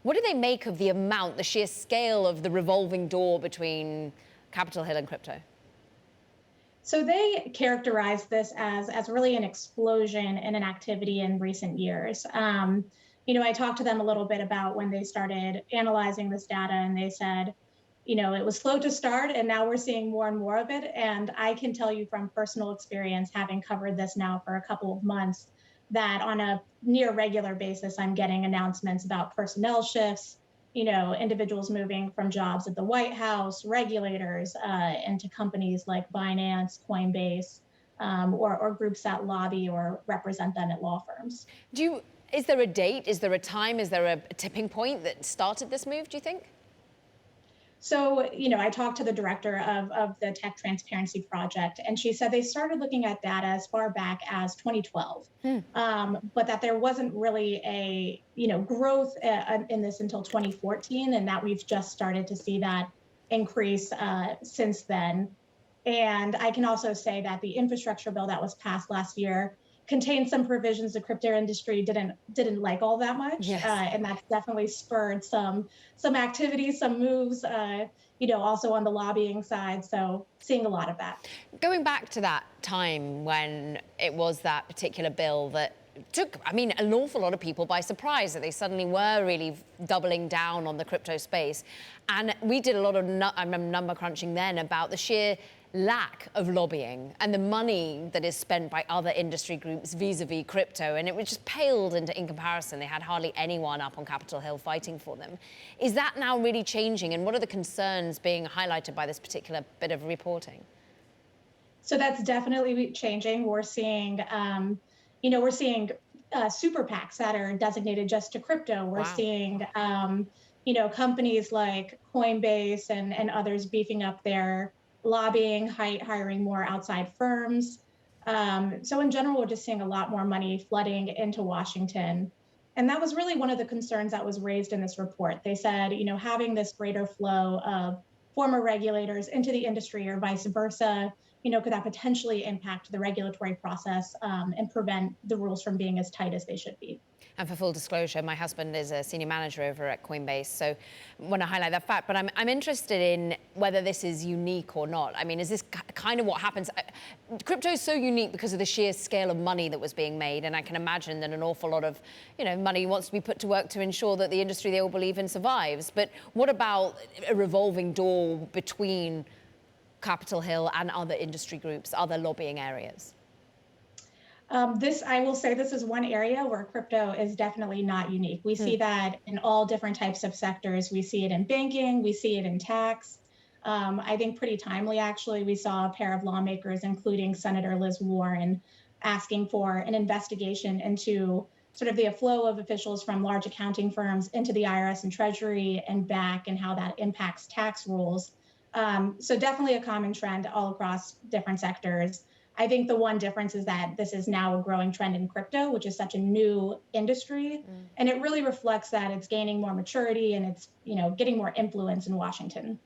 What do they make of the amount, the sheer scale of the revolving door between Capitol Hill and crypto? So they characterize this as really an explosion in an activity in recent years. I talked to them a little bit about when they started analyzing this data, and they said, it was slow to start, and now we're seeing more and more of it. And I can tell you from personal experience, having covered this now for a couple of months, that on a near regular basis, I'm getting announcements about personnel shifts, individuals moving from jobs at the White House, regulators, into companies like Binance, Coinbase, or groups that lobby or represent them at law firms. Is there a date? Is there a time? Is there a tipping point that started this move, do you think? So, I talked to the director of the Tech Transparency Project, and she said they started looking at data as far back as 2012, but that there wasn't really a, growth in this until 2014, and that we've just started to see that increase since then. And I can also say that the infrastructure bill that was passed last year contained some provisions the crypto industry didn't like all that much, Yes. and that's definitely spurred some activity, some moves, also on the lobbying side. So seeing a lot of that. Going back to that time when it was that particular bill that took, an awful lot of people by surprise, that they suddenly were really doubling down on the crypto space. And we did a lot of number crunching then about the sheer lack of lobbying and the money that is spent by other industry groups vis-a-vis crypto, and it was just paled in comparison. They had hardly anyone up on Capitol Hill fighting for them. Is that now really changing, and what are the concerns being highlighted by this particular bit of reporting? So that's definitely changing. We're seeing, super PACs that are designated just to crypto. We're Wow. seeing, companies like Coinbase and others beefing up their lobbying, hiring more outside firms. So in general, we're just seeing a lot more money flooding into Washington. And that was really one of the concerns that was raised in this report. They said, having this greater flow of former regulators into the industry or vice versa, could that potentially impact the regulatory process and prevent the rules from being as tight as they should be? And for full disclosure, my husband is a senior manager over at Coinbase, so I want to highlight that fact. But I'm interested in whether this is unique or not. Is this kind of what happens? Crypto is so unique because of the sheer scale of money that was being made, and I can imagine that an awful lot of, money wants to be put to work to ensure that the industry they all believe in survives. But what about a revolving door between Capitol Hill and other industry groups, other lobbying areas? I will say this is one area where crypto is definitely not unique. We see that in all different types of sectors. We see it in banking, we see it in tax. I think pretty timely, actually, we saw a pair of lawmakers, including Senator Liz Warren, asking for an investigation into sort of the flow of officials from large accounting firms into the IRS and Treasury and back, and how that impacts tax rules. So definitely a common trend all across different sectors. I think the one difference is that this is now a growing trend in crypto, which is such a new industry. And it really reflects that it's gaining more maturity and it's, getting more influence in Washington.